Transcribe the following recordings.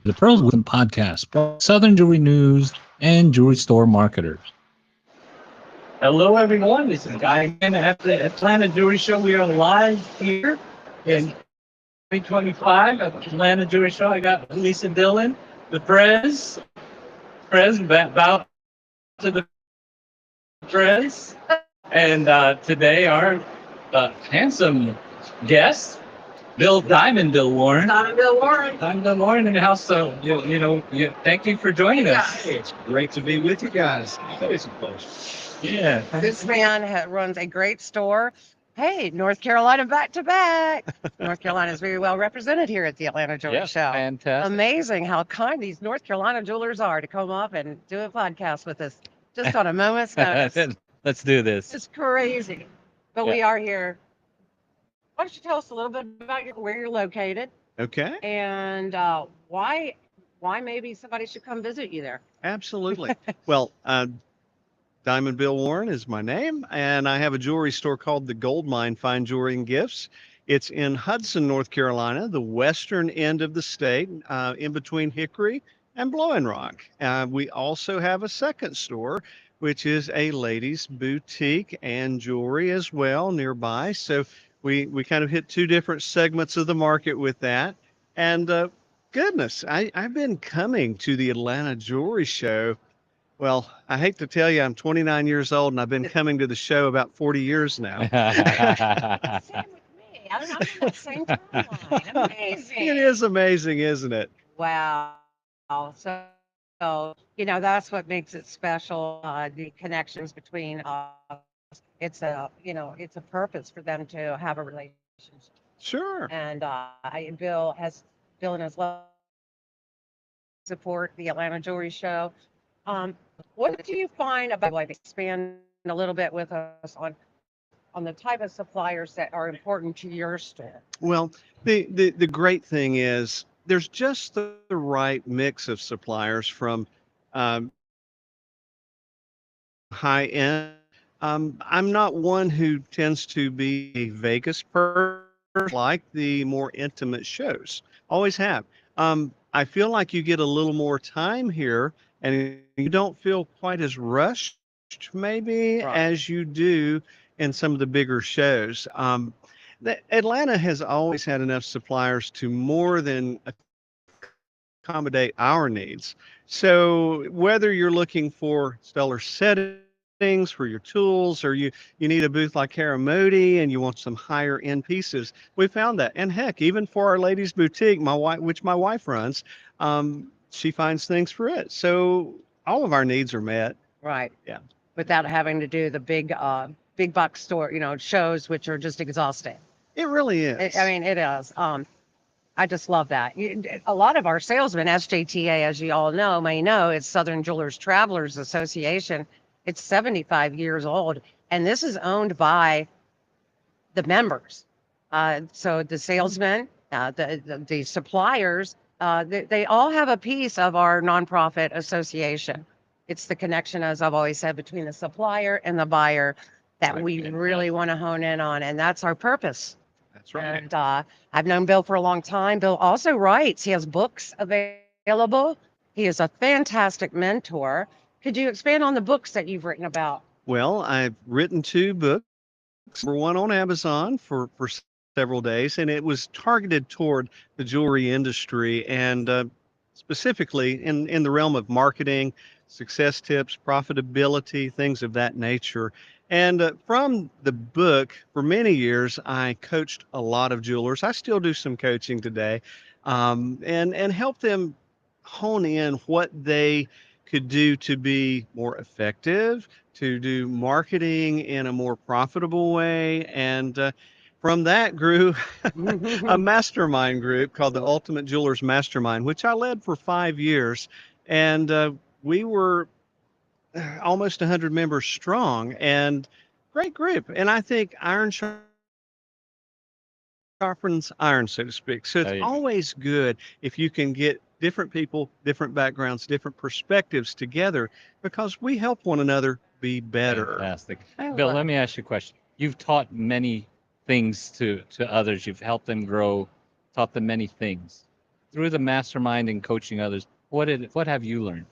the Pearls Wisdom podcast, Southern Jewelry News and Jewelry Store Marketers. Hello, everyone. This is Guy again at the Atlanta Jewelry Show. We are live here in 2025 at the Atlanta Jewelry Show. I got Lisa Dillon, the Prez, about to the Prez. And today our handsome guest, Bill Warren. Diamond Bill Warren in the house. So, thank you for joining us. It's great to be with you guys. Always a pleasure. Yeah. This man runs a great store. Hey, North Carolina back to back. North Carolina is very well represented here at the Atlanta Jewelry Show. Fantastic. Amazing how kind these North Carolina jewelers are to come up and do a podcast with us just on a moment's notice. Let's do this. It's crazy. But we are here. Why don't you tell us a little bit about where you're located Okay, and why maybe somebody should come visit you there? absolutely. Well, Diamond Bill Warren is my name, and I have a jewelry store called the Gold Mine Fine Jewelry and Gifts. It's in Hudson, North Carolina, the western end of the state, in between Hickory and Blowing Rock. We also have a second store, which is a ladies' boutique and jewelry as well nearby. So we kind of hit two different segments of the market with that. And goodness, I've been coming to the Atlanta Jewelry Show. Well, I hate to tell you, I'm 29 years old and I've been coming to the show about 40 years now. Same with me. I'm in that same timeline. Amazing. It is amazing, isn't it? Wow. So, that's what makes it special. The connections between us. It's a purpose for them to have a relationship. Sure. And Bill and his love support the Atlanta Jewelry Show. What do you find about expand a little bit with us on the type of suppliers that are important to your store? Well, the great thing is there's just the right mix of suppliers from high end. I'm not one who tends to be a Vegas person, like the more intimate shows. Always have. I feel like you get a little more time here and you don't feel quite as rushed maybe Right. as you do in some of the bigger shows. Atlanta has always had enough suppliers to more than accommodate our needs. So whether you're looking for stellar settings for your tools, or you need a booth like Karamoti and you want some higher end pieces, we found that. And heck, even for our ladies boutique, which my wife runs, she finds things for it. So all of our needs are met. Right. Yeah. Without having to do the big box store, shows, which are just exhausting. It really is. I mean, it is. I just love that. A lot of our salesmen, SJTA, as you all may know, it's Southern Jewelers Travelers Association. It's 75 years old, and this is owned by the members. So the salesmen, the suppliers, they all have a piece of our nonprofit association. It's the connection, as I've always said, between the supplier and the buyer that we really want to hone in on, and that's our purpose. That's right. And I've known Bill for a long time. Bill also writes. He has books available. He is a fantastic mentor. Could you expand on the books that you've written about? Well, I've written two books. Number one on Amazon for several days, and it was targeted toward the jewelry industry and specifically in the realm of marketing, success tips, profitability, things of that nature. And from the book, for many years, I coached a lot of jewelers. I still do some coaching today, and help them hone in what they could do to be more effective, to do marketing in a more profitable way. And from that grew a mastermind group called the Ultimate Jewelers Mastermind, which I led for 5 years. And we were almost 100 members strong, and great group. And I think iron sharpens iron, so to speak. So There it's you go. always good if you can get different people, different backgrounds, different perspectives together, because we help one another be better. Fantastic. I Bill, love let me ask you a question. You've taught many things to others. You've helped them grow, taught them many things. through the mastermind and coaching others, what have you learned?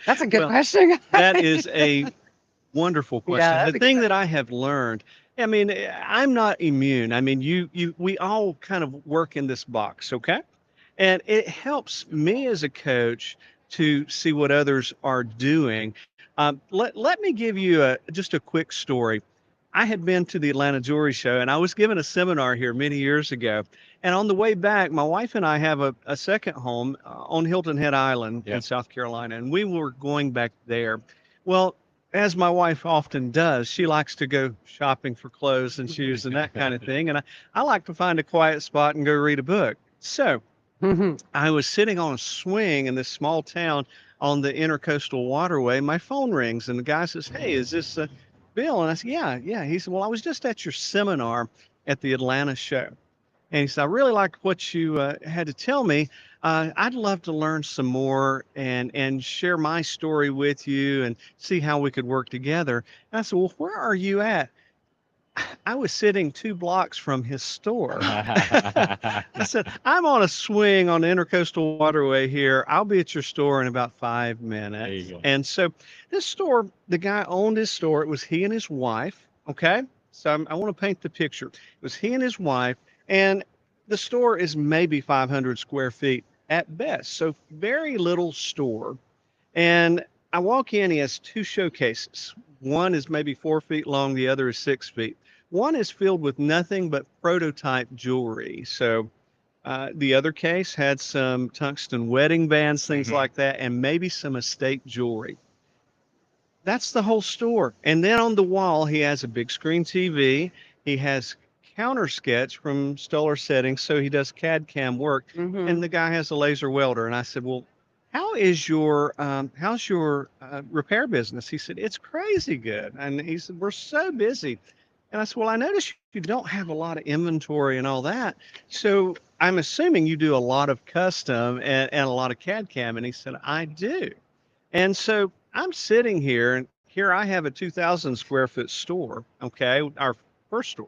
That's a good Well, question. That is a wonderful question. Yeah, that's The a thing good that I have learned, I mean, I'm not immune. I mean, we all kind of work in this box, okay? And it helps me as a coach to see what others are doing. Let me give you just a quick story. I had been to the Atlanta Jewelry Show and I was given a seminar here many years ago. And on the way back, my wife and I have a second home on Hilton Head Island Yeah. in South Carolina, and we were going back there. Well, as my wife often does, she likes to go shopping for clothes and shoes and that kind of thing. And I like to find a quiet spot and go read a book. So I was sitting on a swing in this small town on the Intercoastal Waterway. My phone rings and the guy says, "Hey, is this Bill?" And I said, "Yeah." He said, "Well, I was just at your seminar at the Atlanta show." And he said, "I really liked what you had to tell me. I'd love to learn some more and share my story with you and see how we could work together." And I said, "Well, where are you at?" I was sitting 2 blocks from his store. I said, "I'm on a swing on the Intercoastal Waterway here. I'll be at your store in about 5 minutes." There you go. And so this store, the guy owned his store. It was he and his wife. Okay. So I want to paint the picture. It was he and his wife, and the store is maybe 500 square feet at best. So very little store. And I walk in, he has 2 showcases. One is maybe 4 feet long, the other is 6 feet. One is filled with nothing but prototype jewelry. So the other case had some tungsten wedding bands, things like that, and maybe some estate jewelry. That's the whole store. And then on the wall, he has a big screen TV. He has counter sketch from Stoller Settings, so he does CAD CAM work. Mhm. And the guy has a laser welder. And I said, "Well, how's your repair business?" He said, "It's crazy good." And he said, "We're so busy." And I said, "Well, I noticed you don't have a lot of inventory and all that. So I'm assuming you do a lot of custom and a lot of CAD CAM." And he said, "I do." And so I'm sitting here, and here I have a 2,000 square foot store, okay, our first store.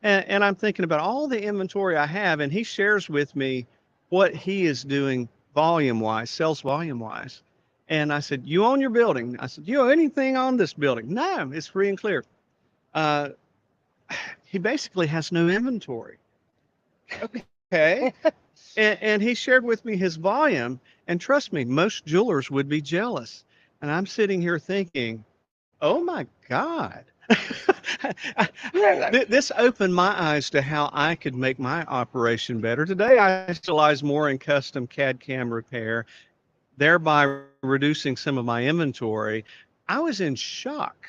And I'm thinking about all the inventory I have, and he shares with me what he is doing volume wise, sales volume wise. And I said, "You own your building?" I said, "You own anything on this building?" "No, it's free and clear." Uh, he basically has no inventory. Okay. And he shared with me his volume, and trust me, most jewelers would be jealous. And I'm sitting here thinking, "Oh my God." This opened my eyes to how I could make my operation better. Today, I specialize more in custom CAD CAM repair, thereby reducing some of my inventory. I was in shock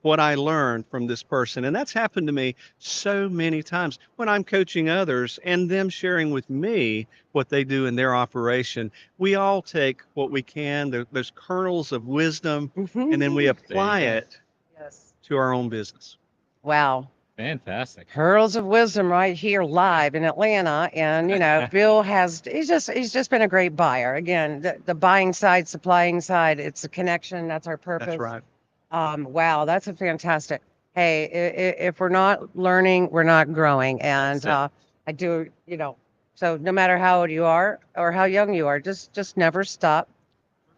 what I learned from this person. And that's happened to me so many times when I'm coaching others and them sharing with me what they do in their operation. We all take what we can, there's kernels of wisdom, and then we apply go. it Yes. to our own business. Wow. Fantastic. Pearls of wisdom right here live in Atlanta. And, Bill he's just been a great buyer. Again, the buying side, supplying side, it's a connection. That's our purpose. That's right. Wow, that's a fantastic. Hey, if we're not learning, we're not growing. And That's I do, so no matter how old you are or how young you are, just never stop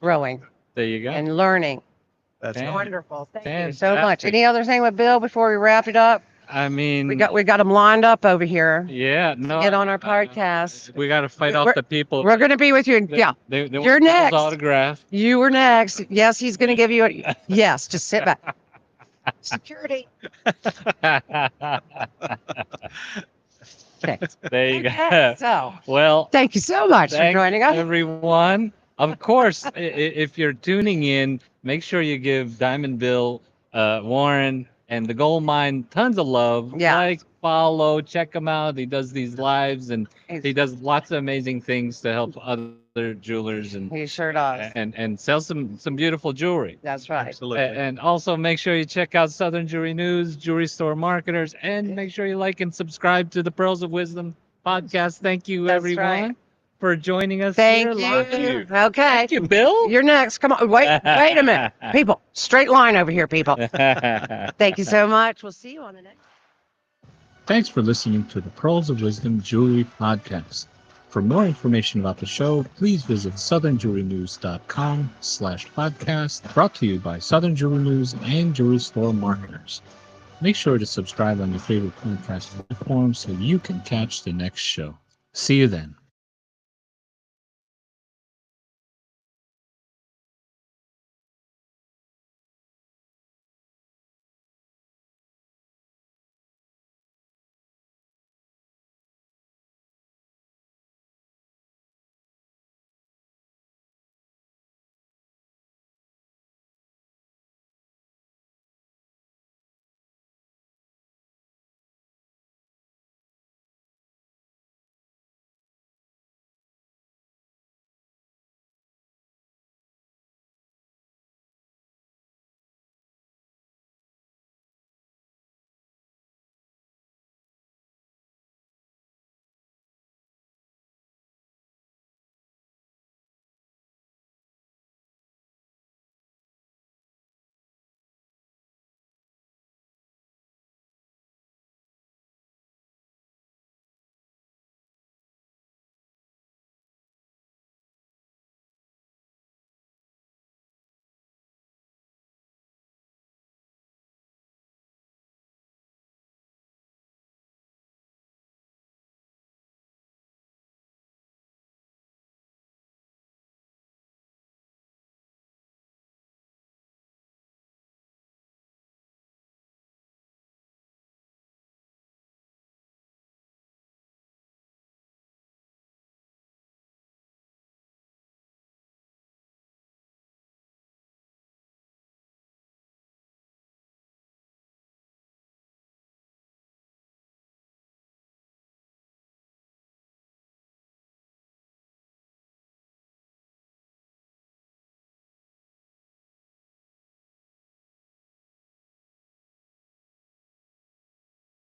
growing There you go. and learning. That's Fan- right. Wonderful. Thank you so much. fantastic. Any other thing with Bill before we wrap it up? I mean, We got him lined up over here. yeah, no. Get on our podcast. We got to fight off We're- the people. We're going to be with you. Yeah, They You're want Bill's next. autograph. you were next. Yes, he's going to give you a yes. Just sit back. Security. Okay. There you Okay, go. so Well, thank you so much for thanks, joining us. everyone. Of course, if you're tuning in, make sure you give Diamond Bill, Warren, and the Gold Mine tons of love. Yeah. Like, follow, check him out. He does these lives, and He's- he does lots of amazing things to help other jewelers and He sure does. and sell some beautiful jewelry. That's right. Absolutely. And also make sure you check out Southern Jewelry News, Jewelry Store Marketers, and make sure you like and subscribe to the Pearls of Wisdom podcast. Thank you, That's everyone, right. for joining us. Thank here you. live. Okay. Thank you, Bill. You're next. Come on. Wait a minute. People, straight line over here, people. Thank you so much. We'll see you on the next. Thanks for listening to the Pearls of Wisdom Jewelry podcast. For more information about the show, please visit southernjewelrynews.com/podcast, brought to you by Southern Jewelry News and Jewelry Store Marketers. Make sure to subscribe on your favorite podcast platform so you can catch the next show. See you then.